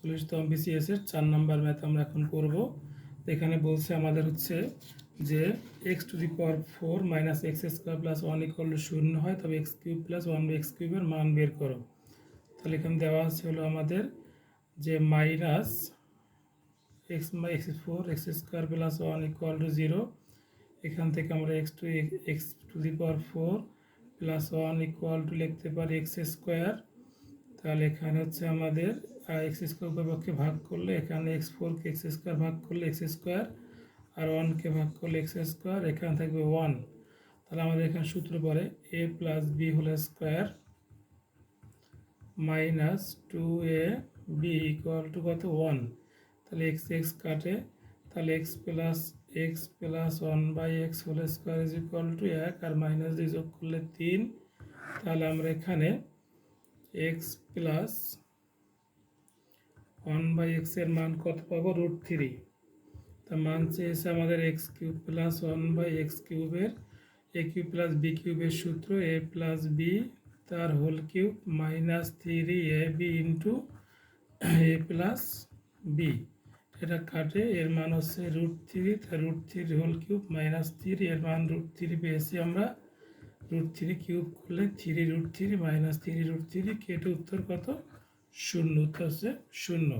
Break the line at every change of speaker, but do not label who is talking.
46তম BCS এর 4 নম্বর math আমরা এখন করব। এখানে বলছে আমাদের হচ্ছে যে x⁴ minus x square plus 1 equal to 0 হয়, তবে x³ প্লাস 1/x³ এর মান বের করো। তাহলে এখানে দেওয়া আছে হলো আমাদের যে minus x4 x square plus 1 equal to 0। এখান থেকে আমরা x⁴ প্লাস 1 ইকুয়াল টু লিখতে পারি এক্স স্কোয়ার। তাহলে এখানে হচ্ছে আমাদের এক্স স্কোয়ার পক্ষে ভাগ করলে এখানে x4কে এক্স স্কোয়ার ভাগ করলে এক্স স্কোয়ার, আর 1কে ভাগ করলে এক্স স্কোয়ার, এখানে থাকবে 1। তাহলে আমাদের এখানে সূত্র পড়ে a plus b whole square minus 2ab equal to কত 1। তাহলে এক্স কাটে, তাহলে x plus 1/x whole square is equal to 1, আর মাইনাস দিয়ে যোগ করলে 3। তাহলে আমরা এখানে x প্লাস 1/x এর মান কত পাবো √3। তার মান চেয়েছে আমাদের x³ প্লাস 1/x³ এর a³ প্লাস b³ এর সূত্র a প্লাস বি তার whole cube minus 3ab into a plus b. এটা কাটে, এর মান হচ্ছে √3, তাই √3 হোল কিউব মাইনাস 3, এর মান √3 পেয়েছি আমরা। √3 কিউব করলে 3√3 মাইনাস 3√3 কেটে উত্তর কত 0, উত্তর হচ্ছে 0।